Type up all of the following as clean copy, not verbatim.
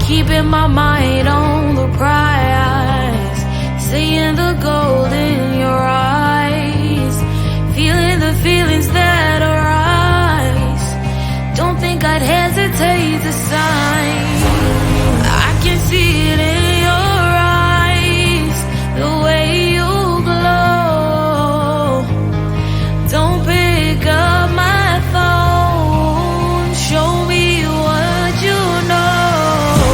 keeping my mind on the prize, seeing the gold in your eyes, feeling the feelings that arise. Don't think I'd hesitate to sign. I can see it in your eyes, the way you glow. Don't pick up my phone, show me what you know.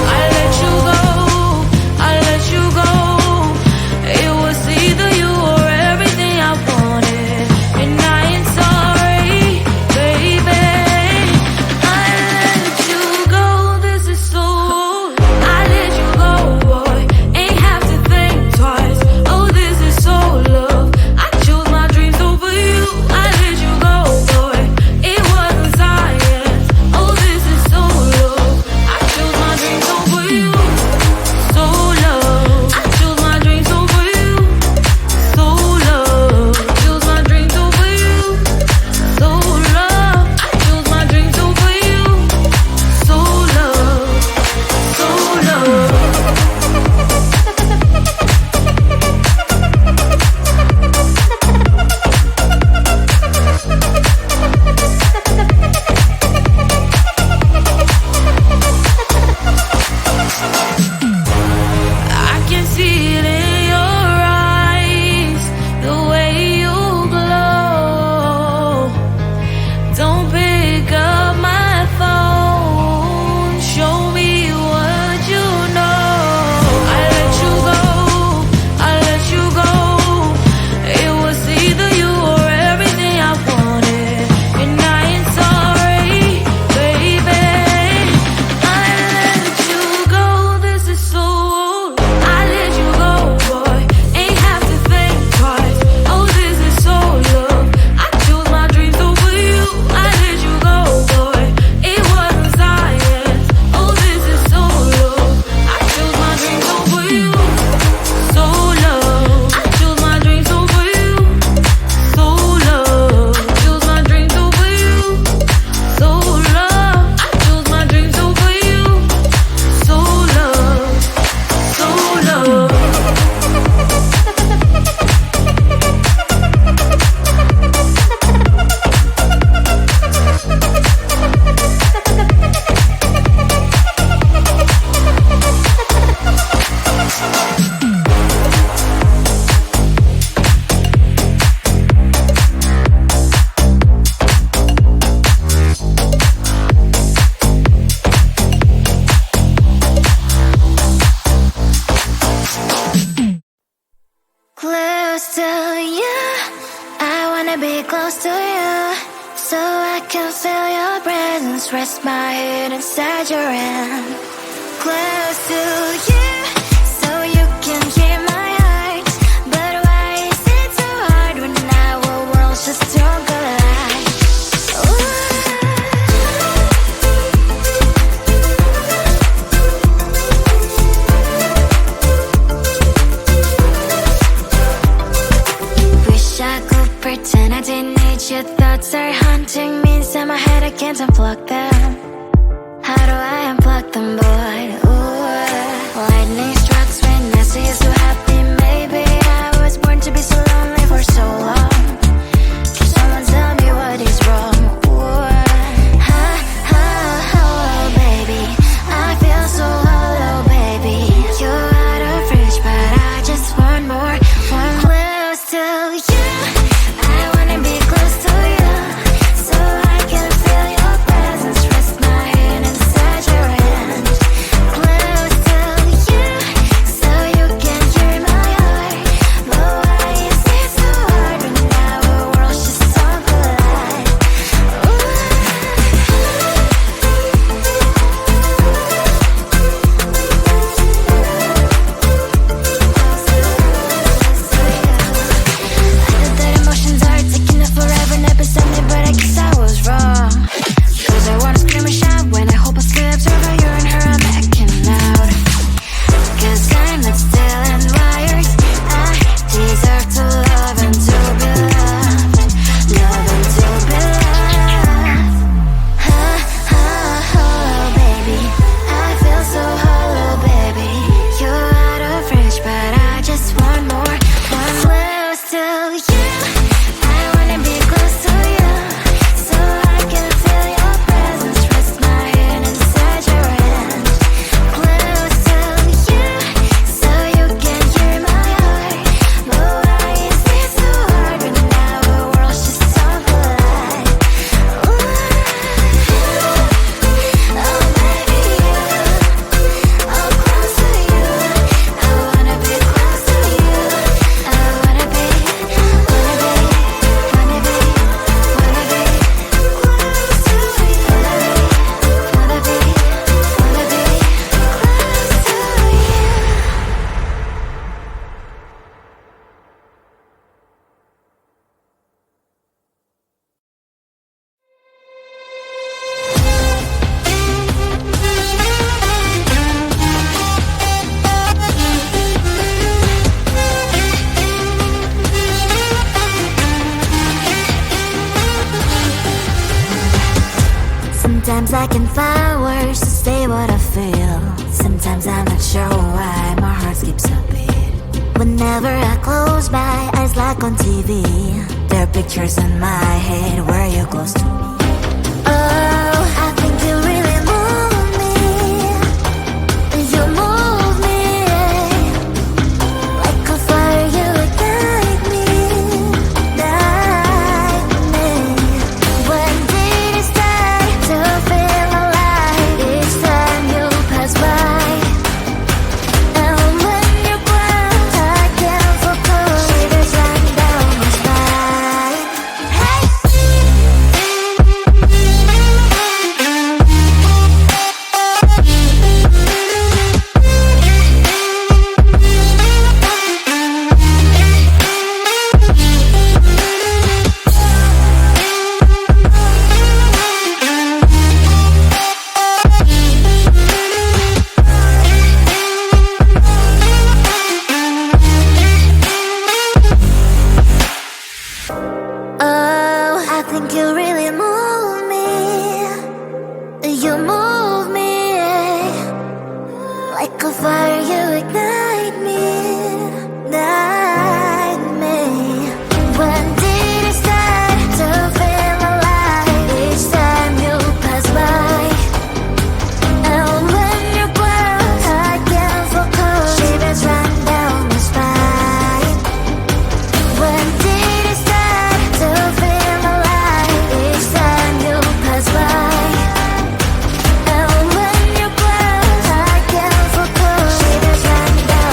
I let you go, I let you go. It was either you or everything I wanted, and I ain't sorry, baby. I let you go, this is so. I let you go, boy, ain't have to think twice. Oh, this is so love. I chose my dreams over you. I let you go, boy, it wasn't science. Oh, this is so love. I chose my dreams over you. So love. I chose my dreams over you. So love. Chose my dreams over you. So love. I chose my dreams over you. So love. So love. I can see it in your eyes, the way you glow. Don't pick up my phone, show me what you know. I let you go, I let you go. It was either you or everything I wanted, and I ain't sorry, baby. I let you go, this is so. I let you go, boy, ain't have to think twice. Oh, this is so love. I chose my dreams over you. I let you go, boy, it wasn't science. Oh, this is so love. I chose my dreams over you. So love. I chose my dreams over you. So love. Chose my dreams over you. So love. I chose my dreams over you. So love. So love. Close to you, I wanna be close to you, so I can feel your presence, rest my head inside your hand. Close to you, so you can hear my heart. But why is it so hard when our worlds just don't collide? Ooh. Wish I could pretend I didn't need your thoughts are haunting me inside my head. I can't unplug them. How do I unplug them, boy? Ooh, Sometimes I can find words to say what I feel. Sometimes I'm not sure why my heart skips a beat. Whenever I close my eyes like on TV, there are pictures in my head where you're close to me. Oh, I think you really move me. You move me like a fire, you ignite me, ignite me. When did it start to feel alive? Each time you pass by, and when you cry, I can't focus. Shivers run down my spine. Hey. Oh, I think you really move me. You move me like a fire, you ignite me, ignite me. When did it start to feel alive? Each time you pass by, and when you close, I can't focus. Shivers run down my spine. When did it start to feel alive? Each time you pass by, and when you close, I can't focus. Shivers run down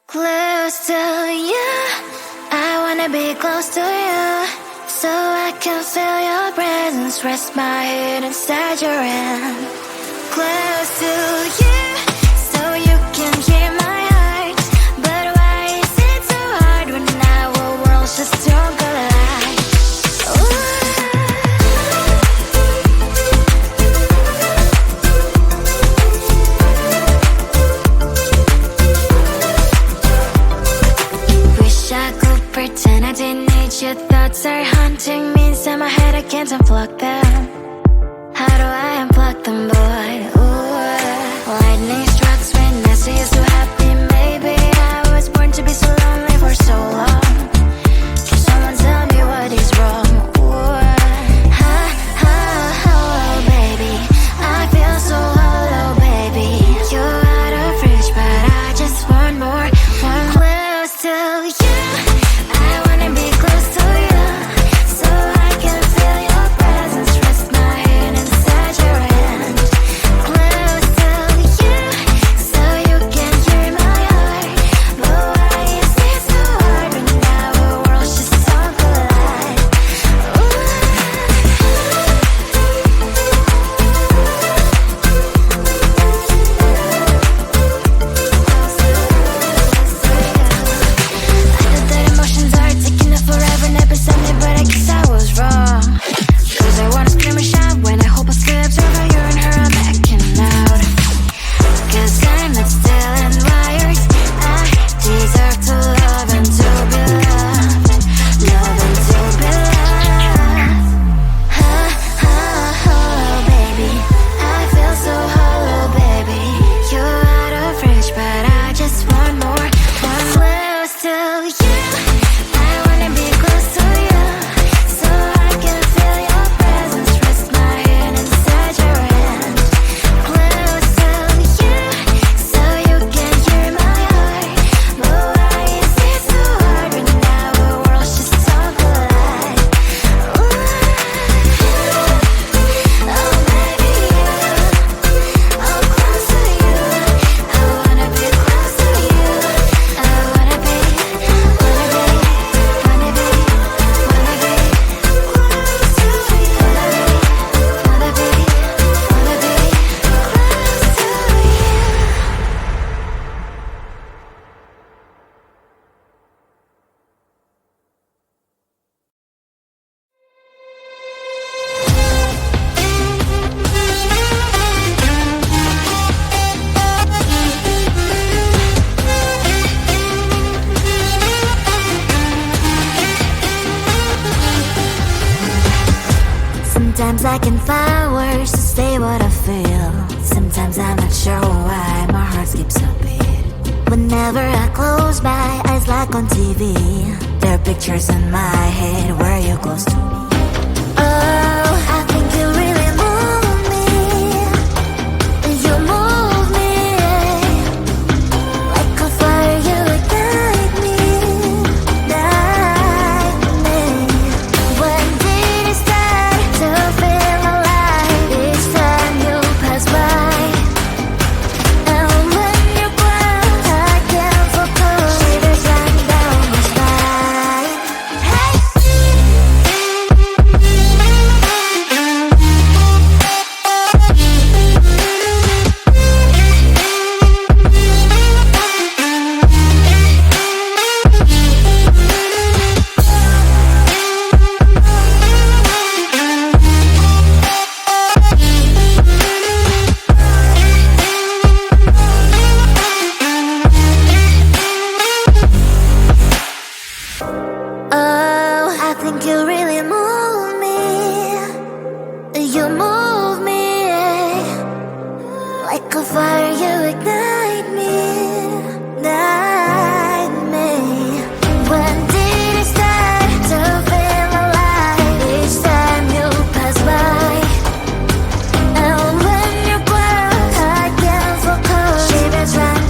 Close to you, I wanna be close to you, so I can feel your presence, rest my head inside your hand. Close to you, so you can hear my heart, but why is it so hard when our worlds just don't collide? Wish I could pretend I didn't need your thoughts are haunting me inside my head, I can't unplug them. How do I unplug them, boy? Ooh, lightning strikes when I see you so happy. Maybe I was born to be so lonely for so long. Can someone tell me what is wrong? Ooh, baby, I feel so hollow, baby. You're out of reach, but I just want more. One close to you, I wanna be close to you, so I can feel your presence, rest my head inside your hand. Close to you, so you can hear my heart, but why is it so hard when our worlds just don't collide? I know that emotions are taking up forever, never said me, but I guess I was wrong. Cause I wanna scream and shout when I hope I still observe how you and her are backing out. Cause I'm not still in wires, I deserve to love and to be loved, love and to be loved. Baby, I feel so hollow, baby. You're out of reach, but I just want more. One close to you, I wanna be close to you, so I can feel your presence, rest my head inside your hand. Close to you, so you can hear my heart, but why is it so hard when our worlds just don't collide? Oh baby, I'm close to you, I wanna be close to you, I wanna be close to you. Sometimes I can find words to say what I feel. Sometimes I'm not sure why my heart skips a beat. Whenever I close my eyes like on TV, there are pictures in my head where you're close to me. Oh, I think you really move me. You move me like a fire, you ignite me, ignite me. When did it start to feel alive? Each time you pass by, and when you cry, I can't focus. Shivers run down my spine. Hey. Oh, I think you really move me. You move me like a fire, you ignite me, ignite me. When did it start to feel alive? Each time you pass by, and when you cry, I can't focus. Shivers run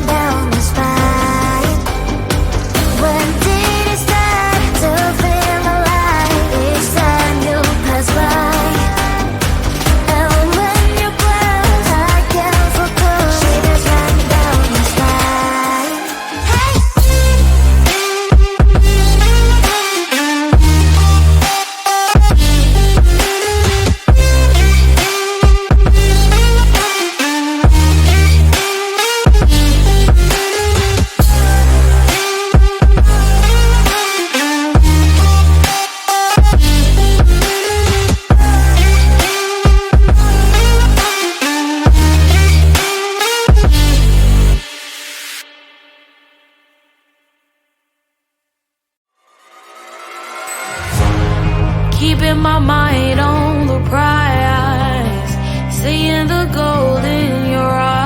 keeping my mind on the prize, seeing the gold in your eyes.